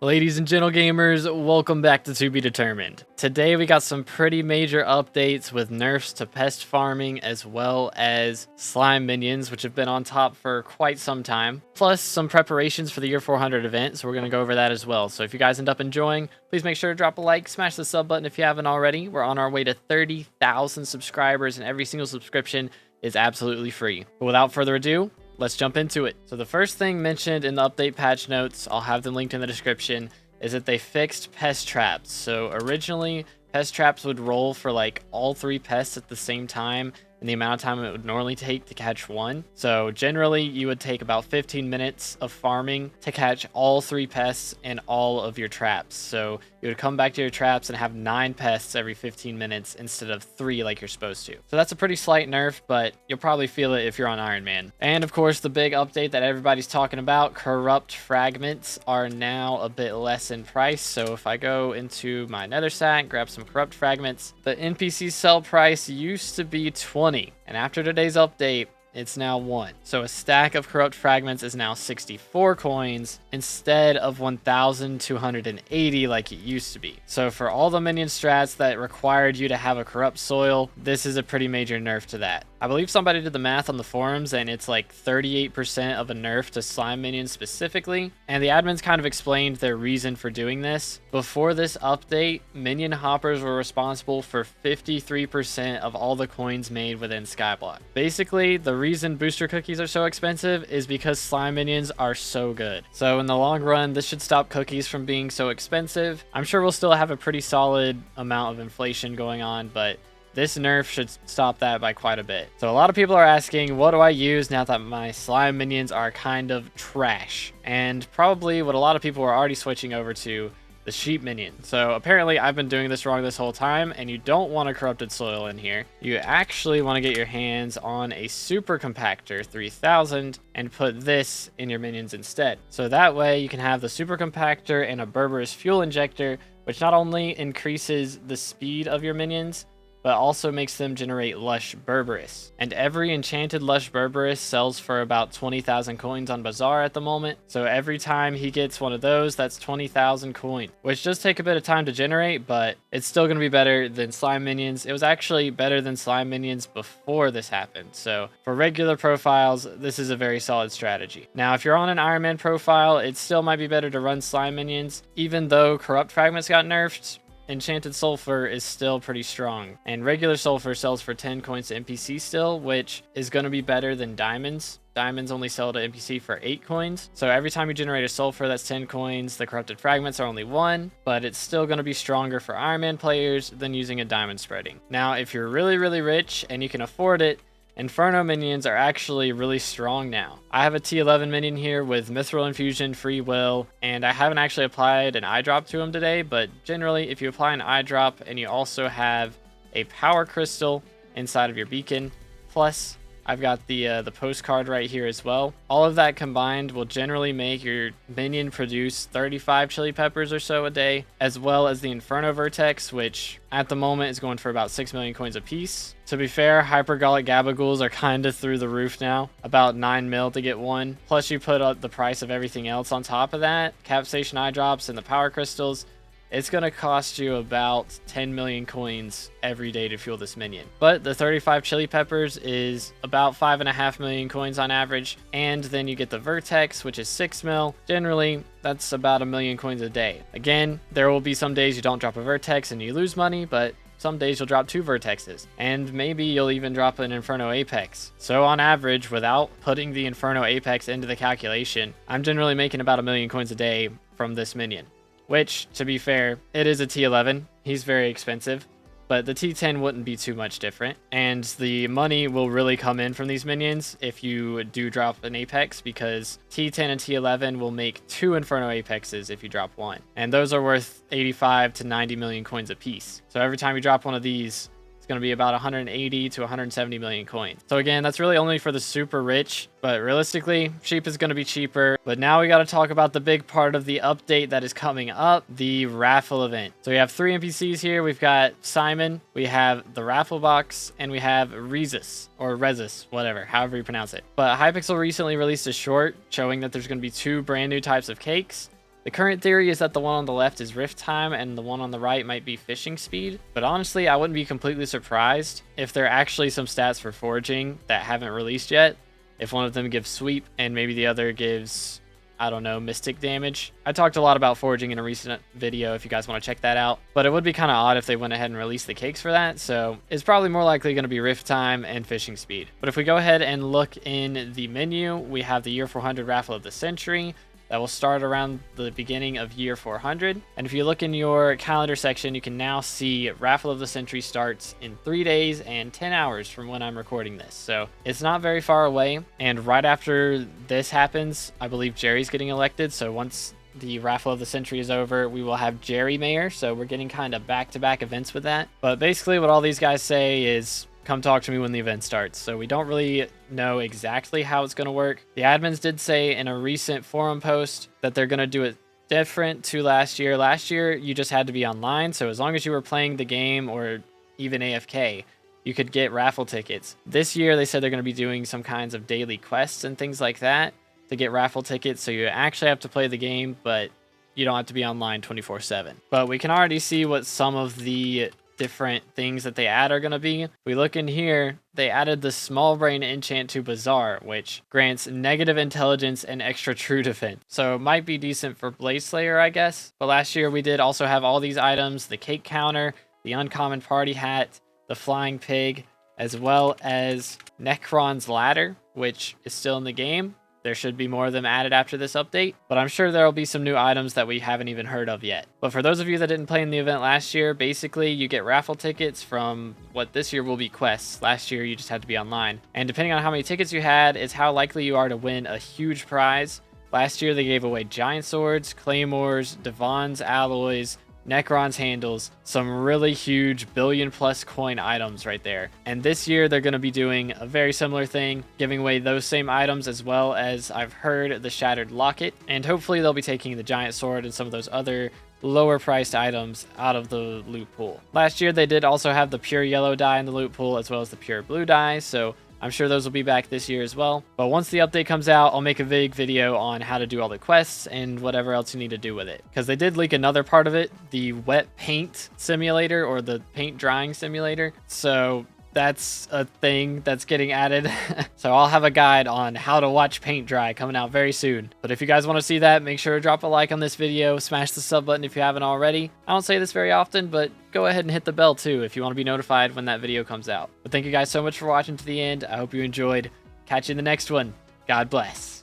Ladies and gentle gamers, welcome back to Be Determined. Today we got some pretty major updates with nerfs to pest farming as well as slime minions, which have been on top for quite some time, plus some preparations for the year 400 event, so we're going to go over that as well. So if you guys end up enjoying, please make sure to drop a like, smash the sub button if you haven't already. We're on our way to 30,000 subscribers and every single subscription is absolutely free. But without further ado, let's jump into it. So the first thing mentioned in the update patch notes, I'll have them linked in the description, is that they fixed pest traps. So originally, pest traps would roll for like all three pests at the same time and the amount of time it would normally take to catch one. So generally, you would take about 15 minutes of farming to catch all three pests and all of your traps. So you would come back to your traps and have 9 pests every 15 minutes instead of 3 like you're supposed to. So that's a pretty slight nerf, but you'll probably feel it if you're on Iron Man. And of course, the big update that everybody's talking about, corrupt fragments are now a bit less in price. So if I go into my nether sack, grab some corrupt fragments, the NPC sell price used to be 20. And after today's update, it's now 1. So a stack of corrupt fragments is now 64 coins instead of 1,280 like it used to be. So for all the minion strats that required you to have a corrupt soil, this is a pretty major nerf to that. I believe somebody did the math on the forums and it's like 38% of a nerf to slime minions specifically. And the admins kind of explained their reason for doing this. Before this update, minion hoppers were responsible for 53% of all the coins made within SkyBlock. Basically, the reason booster cookies are so expensive is because slime minions are so good. So in the long run, this should stop cookies from being so expensive. I'm sure we'll still have a pretty solid amount of inflation going on, but this nerf should stop that by quite a bit. So a lot of people are asking, what do I use now that my slime minions are kind of trash? And probably what a lot of people are already switching over to, the sheep minion. So apparently I've been doing this wrong this whole time, and you don't want a corrupted soil in here. You actually want to get your hands on a super compactor 3000 and put this in your minions instead. So that way you can have the super compactor and a Berberus fuel injector, which not only increases the speed of your minions, but also makes them generate lush Berberus. And every enchanted lush Berberus sells for about 20,000 coins on Bazaar at the moment. So every time he gets one of those, that's 20,000 coins, which does take a bit of time to generate, but it's still going to be better than slime minions. It was actually better than slime minions before this happened. So for regular profiles, this is a very solid strategy. Now, if you're on an Iron Man profile, it still might be better to run slime minions. Even though corrupt fragments got nerfed, enchanted sulfur is still pretty strong, and regular sulfur sells for 10 coins to NPC still, which is going to be better than diamonds. Diamonds only sell to NPC for 8 coins. So every time you generate a sulfur, that's 10 coins. The corrupted fragments are only 1, but it's still going to be stronger for Iron Man players than using a diamond spreading. Now, if you're really, really rich and you can afford it, Inferno minions are actually really strong now. I have a T11 minion here with Mithril Infusion, Free Will, and I haven't actually applied an eye drop to him today, but generally if you apply an eye drop and you also have a power crystal inside of your beacon, plus I've got the postcard right here as well. All of that combined will generally make your minion produce 35 chili peppers or so a day, as well as the Inferno Vertex, which at the moment is going for about 6 million coins a piece. To be fair, Hypergolic Gabagools are kind of through the roof now, about 9 mil to get one. Plus you put up the price of everything else on top of that, Capsation Eye Drops and the Power Crystals. It's going to cost you about 10 million coins every day to fuel this minion. But the 35 chili peppers is about 5.5 million coins on average. And then you get the Vertex, which is 6 mil. Generally, that's about 1 million coins a day. Again, there will be some days you don't drop a Vertex and you lose money, but some days you'll drop 2 Vertexes. And maybe you'll even drop an Inferno Apex. So on average, without putting the Inferno Apex into the calculation, I'm generally making about 1 million coins a day from this minion. Which, to be fair, it is a T11. He's very expensive, but the T10 wouldn't be too much different. And the money will really come in from these minions if you do drop an Apex, because T10 and T11 will make 2 Inferno Apexes if you drop one. And those are worth 85 to 90 million coins a piece. So every time you drop one of these, it's going to be about 180 to 170 million coins. So again, that's really only for the super rich, but realistically, sheep is going to be cheaper. But now we got to talk about the big part of the update that is coming up, the Raffle event. So we have 3 NPCs here. We've got Simon, we have the Raffle box, and we have Rezus, or Rezus, whatever, however you pronounce it. But Hypixel recently released a short showing that there's going to be 2 brand new types of cakes. The current theory is that the one on the left is rift time and the one on the right might be fishing speed, but honestly I wouldn't be completely surprised if there are actually some stats for foraging that haven't released yet. If one of them gives sweep and maybe the other gives, I don't know, mystic damage. I talked a lot about foraging in a recent video if you guys want to check that out, but it would be kind of odd if they went ahead and released the cakes for that, so it's probably more likely going to be rift time and fishing speed. But if we go ahead and look in the menu, we have the year 400 Raffle of the Century. That will start around the beginning of year 400. And if you look in your calendar section, you can now see Raffle of the Century starts in 3 days and 10 hours from when I'm recording this. So it's not very far away. And right after this happens, I believe Jerry's getting elected. So once the Raffle of the Century is over, we will have Jerry mayor. So we're getting kind of back-to-back events with that. But basically what all these guys say is, come talk to me when the event starts. So we don't really know exactly how it's going to work. The admins did say in a recent forum post that they're going to do it different to last year. Last year, you just had to be online. So as long as you were playing the game or even AFK, you could get raffle tickets. This year, they said they're going to be doing some kinds of daily quests and things like that to get raffle tickets. So you actually have to play the game, but you don't have to be online 24/7. But we can already see what some of the different things that they add are going to be. If we look in here, they added the small brain enchant to Bazaar, which grants negative intelligence and extra true defense. So it might be decent for Blade Slayer, I guess. But last year we did also have all these items, the cake counter, the uncommon party hat, the flying pig, as well as Necron's ladder, which is still in the game. There should be more of them added after this update, but I'm sure there will be some new items that we haven't even heard of yet. But for those of you that didn't play in the event last year, basically you get raffle tickets from what this year will be quests. Last year you just had to be online. And depending on how many tickets you had is how likely you are to win a huge prize. Last year they gave away giant swords, claymores, Devon's alloys, Necron's handles, some really huge billion-plus coin items right there. And this year, they're going to be doing a very similar thing, giving away those same items as well as, I've heard, the Shattered Locket. And hopefully, they'll be taking the Giant Sword and some of those other lower-priced items out of the loot pool. Last year, they did also have the pure yellow die in the loot pool as well as the pure blue die, so I'm sure those will be back this year as well. But once the update comes out, I'll make a big video on how to do all the quests and whatever else you need to do with it. Because they did leak another part of it, the wet paint simulator or the paint drying simulator. So that's a thing that's getting added. So I'll have a guide on how to watch paint dry coming out very soon. But if you guys want to see that, make sure to drop a like on this video, smash the sub button if you haven't already. I don't say this very often, but go ahead and hit the bell too if you want to be notified when that video comes out. But thank you guys so much for watching to the end. I hope you enjoyed. Catch you in the next one. God bless.